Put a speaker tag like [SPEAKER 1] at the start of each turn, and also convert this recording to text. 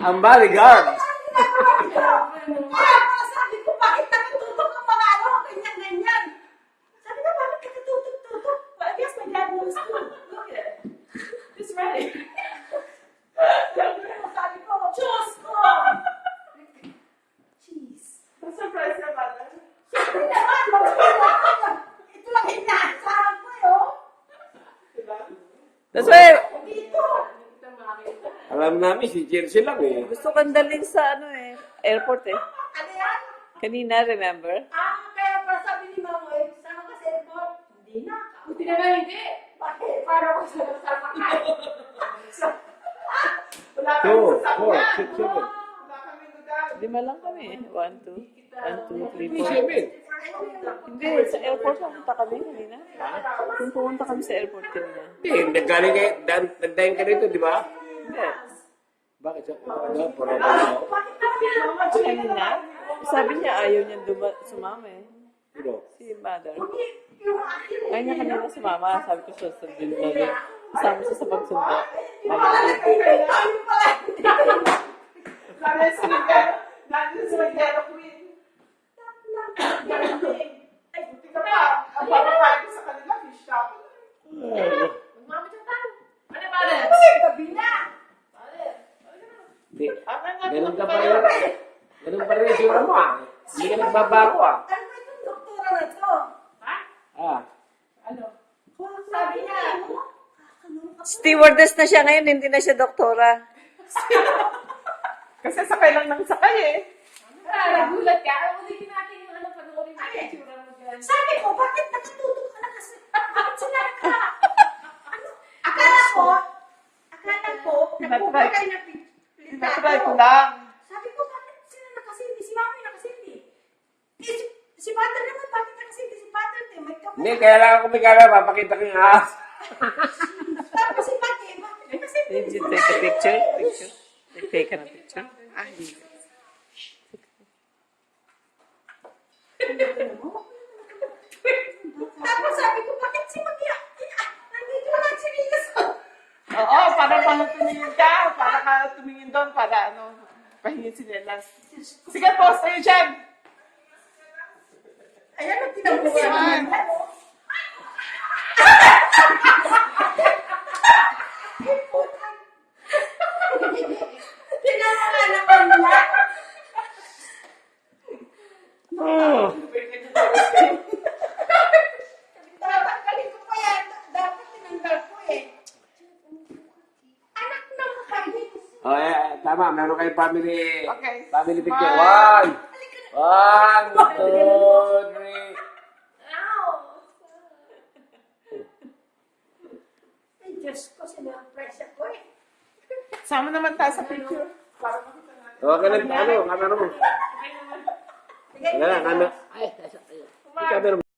[SPEAKER 1] Ang bodyguard.
[SPEAKER 2] Sabi ko, bakit nakatutok ang mga ano, ganyan-ganyan. Sabi ko, bakit nakatutok-tutok? Well, I guess my dad knows too. Look at it. It's ready. Sabi ko, Diyos ko! Jeez.
[SPEAKER 3] Surprise ka ba?
[SPEAKER 2] Siyempre naman, ito lang inaasahan ko, yun.
[SPEAKER 4] That's why,
[SPEAKER 2] Dito.
[SPEAKER 1] Alam namin, si Jersey lang eh.
[SPEAKER 4] gusto kang dalhin sa airport eh.
[SPEAKER 2] Ano yan?
[SPEAKER 4] Kanina, remember?
[SPEAKER 2] Kaya pa sabi ni Mama, sama ka sa airport. Hindi na.
[SPEAKER 3] Buti naman hindi.
[SPEAKER 2] Bakit?
[SPEAKER 3] Para ko sa sasakay. Wala kami
[SPEAKER 1] Two,
[SPEAKER 3] sa
[SPEAKER 1] four,
[SPEAKER 3] sasakyan.
[SPEAKER 1] six, seven.
[SPEAKER 3] Wala kami lugar.
[SPEAKER 4] 5 lang kami eh. 1, 2, 3, 4.
[SPEAKER 1] Seven.
[SPEAKER 4] Hindi, sa airport pumunta kami kanina. Kung pumunta kami sa airport kanina.
[SPEAKER 1] Hindi, naggaling kayo, nagdahin ka rito, di ba?
[SPEAKER 4] Hindi.
[SPEAKER 1] Bakit sa parang ako?
[SPEAKER 4] Kanina, sabi niya ayaw niya sumama eh.
[SPEAKER 1] Sino?
[SPEAKER 4] Si mother. Ayaw niya kanina sumama. Sabi ko siya sa dinner. Kasama siya sa pagsundo.
[SPEAKER 3] Sabi sa Miguel, nandun sa Miguel Queen. Buti ka pa. Ang papakain ko sa kanila, fish shop.
[SPEAKER 2] Mama, dyan tayo.
[SPEAKER 3] Ano ba rin?
[SPEAKER 2] Gabi na.
[SPEAKER 1] Hindi. Ganun ka pa rin. Ganun pa rin yung mo ah. Hindi ka nagbabago ah.
[SPEAKER 2] Ano ba itong doktora na ito?
[SPEAKER 1] Ah.
[SPEAKER 3] Ano?
[SPEAKER 2] Sabi niya,
[SPEAKER 4] Stewardess na siya ngayon, hindi na siya doktora.
[SPEAKER 3] Kasi sakay lang ng sakay eh.
[SPEAKER 2] nagulat ka. Ulitin natin yung ano, panoorin natin yung tsura mo dyan. Sabi ko, bakit nakatutok ka na kasi? Bakit sinabi ka? Ano? Akala ko, nagpupa kayo na
[SPEAKER 3] Tinatry ko lang.
[SPEAKER 2] Sabi ko, bakit sila nakasindi? Si Mami nakasindi. Si Pater naman, bakit nakasindi? Si Pater, may kapatid.
[SPEAKER 1] Hindi, kaya lang ako may camera, papakita ko yung ahas.
[SPEAKER 2] Tapos si Pater, bakit nakasindi?
[SPEAKER 4] Did you take a picture? Take a picture?
[SPEAKER 2] Tapos sabi ko, bakit si Mami? Nandito na lang si Rios.
[SPEAKER 3] Oo, para tumingin ka. Para ka tumingin doon. Para pahingin si Nelas. Sige po, sa'yo dyan.
[SPEAKER 2] Ayan, ang tinabuhan naman. Tinabuhan naman niya.
[SPEAKER 1] Oh.
[SPEAKER 2] Tatanggalin ko pa yan. Dapat tinanggal ko eh. Anak ng makalit.
[SPEAKER 1] Oh, tama. Meron kayong family.
[SPEAKER 3] Okay.
[SPEAKER 1] Family picture.
[SPEAKER 3] Smile.
[SPEAKER 1] 1, 2, 3.
[SPEAKER 2] Ow! Ay, Diyos ko, sinurpresa ko eh.
[SPEAKER 3] Sama naman tayo sa picture. Para makita natin.
[SPEAKER 1] Huwag ka camera mo. Wala, camera. Ay, camera mo.